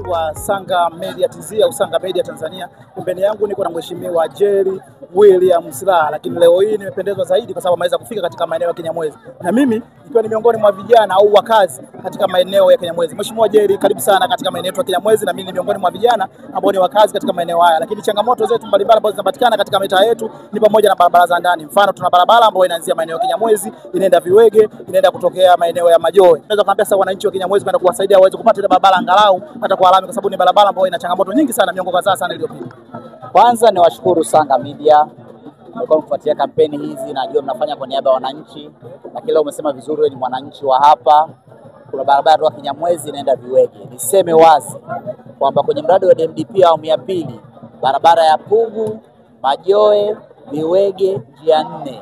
wa Sanga Media TZ au Sanga Media Tanzania. Pembeni yangu niko na Mheshimiwa Jerry William Silaa, lakini leo hii nimependezwa zaidi kwa sababu ameweza kufika katika maeneo ya Kinyamwezi. Na mimi nikiwa ni miongoni mwa vijana au wakazi katika maeneo ya Kinyamwezi. Mheshimiwa Jerry, karibu sana katika maeneo ya Kinyamwezi, na mimi ni miongoni mwa vijana ambao ni wakazi katika maeneo haya. Lakini changamoto zetu mbalimbali ambazo zinapatikana katika mitaa yetu ni pamoja na barabara za ndani. Mfano, tuna barabara ambayo inaanzia maeneo ya Kinyamwezi, inaenda Viwege, inaenda kutokea maeneo ya Majoe. Naweza kuambia sasa wananchi wa Kinyamwezi kwenda kuwasaidia waweze kupata ile barabara angalau hata kwa alama, kwa sababu ni barabara ambayo ina changamoto nyingi sana miongo kadhaa sana iliyopita. Kwanza ni washukuru Sanga Media kwa kufuatia kampeni hizi, najua mnafanya kwa niaba ya wananchi, na kile umesema vizuri, wewe ni mwananchi wa hapa. Kuna barabara ya Kinyamwezi inaenda Viwege. Niseme wazi kwamba kwenye mradi wa DMDP awamu ya pili, barabara ya Pugu, Majoe, Viwege, njia 4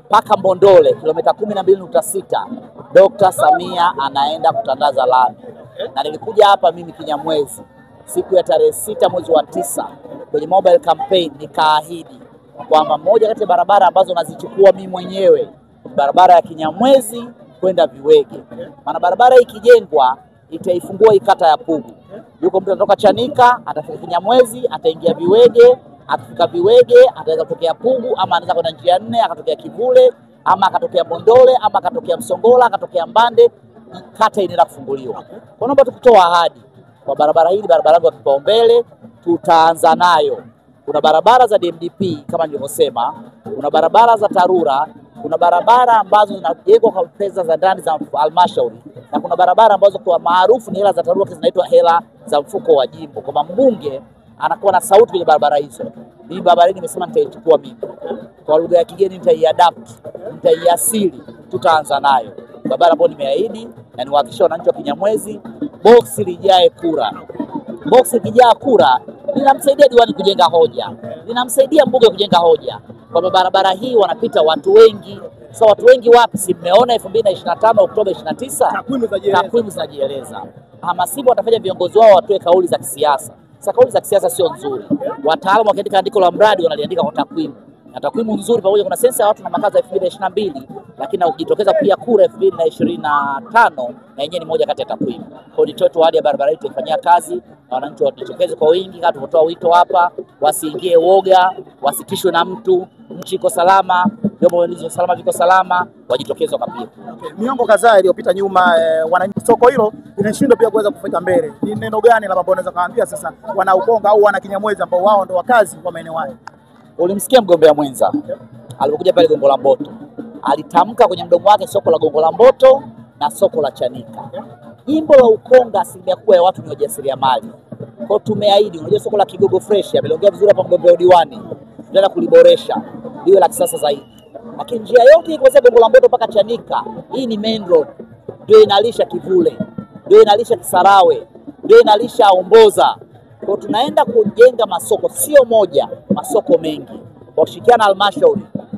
mpaka Mbondole kilomita 12.6, Dr. Samia anaenda kutandaza lami. Na nilikuja hapa mimi Kinyamwezi siku ya tarehe 6 mwezi wa 9 kwenye mobile campaign, nikaahidi kwamba moja kati ya barabara ambazo nazichukua mimi mwenyewe barabara ya Kinyamwezi kwenda Viwege. Maana barabara hii ikijengwa itaifungua ikata ya Pugu. Yuko mtu anatoka Chanika atafika Kinyamwezi, ataingia Viwege, akifika Viwege ataweza kutokea Pugu, ama anaweza kwenda njia 4 akatokea Kivule, ama akatokea Mbondole, ama akatokea Msongola, akatokea Mbande, kata inaenda kufunguliwa. Kwa naomba tukutoa ahadi kwa barabara hii, barabara yangu ya kipaumbele, tutaanza nayo. Kuna barabara za DMDP kama nilivyosema, kuna barabara za TARURA, kuna barabara ambazo zinajengwa kwa pesa za ndani za halmashauri, na kuna barabara ambazo kwa maarufu ni hela za TARURA zinaitwa hela za mfuko wa jimbo. Kwa mbunge anakuwa na sauti kwenye barabara hizo. Mimi barabara hii nimesema nitaichukua mimi. Kwa lugha ya kigeni nitaiadapt, nitaiasili, tutaanza nayo. Barabara ambayo nimeahidi na niwahakikishia wananchi wa Kinyamwezi, box lijae kura. Box ikijaa kura linamsaidia diwani kujenga hoja, linamsaidia mbunge kujenga hoja. Kwa barabara hii wanapita watu wengi. Sasa watu wengi wapi? Si mmeona 2025 Oktoba 29 takwimu zinajieleza. Hamasibu watafanya viongozi wao watoe kauli za kisiasa. Sasa kauli za kisiasa sio nzuri. Wataalamu wakiandika andiko la mradi wanaliandika kwa takwimu. Na takwimu nzuri pamoja, kuna sensa ya watu na makazi 2022, lakini ukijitokeza pia kura 2025 na yenyewe ni moja kati ya takwimu. Kwa nitoe tu ahadi ya barabara hii tuifanyia kazi, na wananchi wajitokeze kwa wingi kama tulivyotoa wito hapa, wasiingie woga, wasitishwe na mtu, nchi iko salama, vyombo vya salama viko salama, wajitokeze kapia. Okay. Miongo kadhaa iliyopita nyuma wananchi soko hilo linashindwa pia kuweza kufika mbele. Ni neno gani labda unaweza kaambia sasa wana Ukonga au wana Kinyamwezi ambao wao ndio wakazi wa maeneo haya? Ulimsikia mgombea mwenza alipokuja pale Gongo la Mboto, alitamka kwenye mdomo wake soko la Gongo la Mboto na soko la Chanika. Jimbo la Ukonga asilimia kubwa ya watu ni wajasiriamali. Kwa tumeahidi, unajua soko la Kigogo Fresh ameongea vizuri hapa mgombea diwani, tunaenda kuliboresha liwe la kisasa zaidi. Lakini njia yote kuanzia Gongo la Mboto mpaka Chanika, hii ni main road, ndio inalisha Kivule, ndio inalisha Kisarawe, ndio inalisha Omboza. Kwa tunaenda kujenga masoko sio moja, masoko mengi. Kwa kushirikiana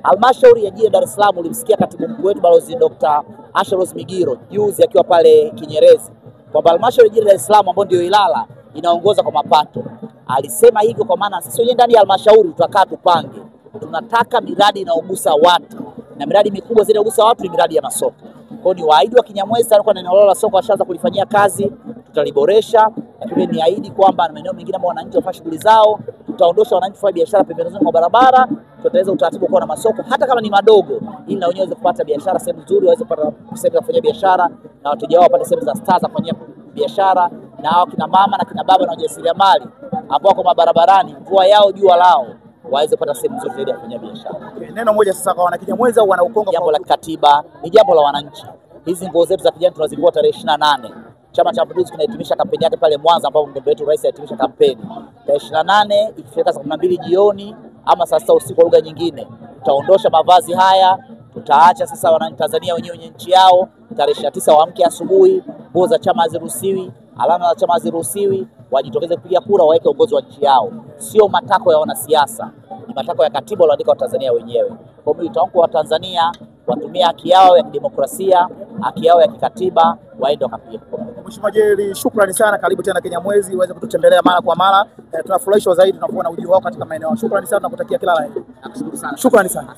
halmashauri ya jiji la Dar es Salaam, ulimsikia katibu mkuu wetu Balozi Dr. Asheros Migiro juzi akiwa pale Kinyerezi, kwamba halmashauri ya jiji la Dar es Salaam ambayo ndio Ilala inaongoza kwa mapato. Alisema hivyo kwa maana sisi wenyewe ndani ya halmashauri tutakaa tupange. Tunataka miradi inayogusa watu, na miradi mikubwa zaidi inayogusa watu ni miradi ya masoko. Kwa hiyo ni waahidi wa Kinyamwezi alikuwa na eneo la soko washaanza kulifanyia kazi, tutaliboresha. Lakini ni ahidi kwamba na maeneo mengine ambao wananchi wafanye shughuli zao, tutaondosha wananchi kufanya biashara pembezoni mwa barabara, tutaweza utaratibu kwa na masoko hata kama ni madogo, ili na wenyewe waweze kupata biashara sehemu nzuri, waweze kupata sehemu za kufanya biashara, na wateja wao wapate sehemu za star za kufanya biashara, na hao kina mama na kina baba na wajasiriamali ambao kwa barabarani mvua yao jua lao waweze kupata sehemu nzuri zaidi ya kufanya biashara. Okay. Neno moja sasa kwa wana Kinyamwezi au wana Ukonga, jambo la katiba ni jambo la wananchi. Hizi nguo zetu za kijani tunazivua tarehe 28. Chama cha Mapinduzi kinahitimisha kampeni yake pale Mwanza, ambapo mgombea wetu rais ahitimisha kampeni tarehe 28. Ikifika saa 12 jioni ama saa 6 usiku kwa lugha nyingine, tutaondosha mavazi haya, tutaacha sasa wananchi Tanzania wenyewe wenye nchi yao. Tarehe 29 waamke asubuhi, nguo za chama haziruhusiwi, alama za chama haziruhusiwi, wajitokeze kupiga kura, waweke uongozi wa nchi yao. Sio matako ya wanasiasa, ni matako ya katiba walioandika wa Tanzania wenyewe. Kwa hiyo nitaomba wa Tanzania watumie haki yao ya kidemokrasia, haki yao ya kikatiba, waende wakapiga kura. Mheshimiwa Jerry, shukrani sana, karibu tena Kinyamwezi, uweze kututembelea mara kwa mara. Tunafurahishwa zaidi tunapoona ujio wako katika maeneo. Shukrani sana, nakutakia kila la heri. Nakushukuru sana. Shukrani sana.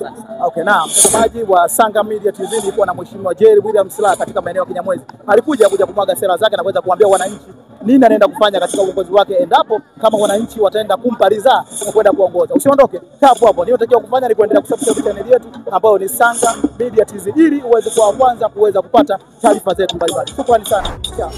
Okay, naam, mtazamaji wa Sanga Media TZ, nilikuwa na Mheshimiwa Jerry William Silaa katika maeneo ya Kinyamwezi. Alikuja kumwaga sera zake na kuweza kuambia wananchi nini anaenda kufanya katika uongozi wake endapo kama wananchi wataenda kumpa ridhaa na kwenda kuongoza. Usiondoke, kaa hapo hapo. Ndio unatakiwa kufanya ni kuendelea kusubscribe channel yetu ambayo ni Sanga Media TZ ili uweze kuwa kwanza kuweza kupata taarifa zetu mbalimbali. Shukrani sana. Ciao.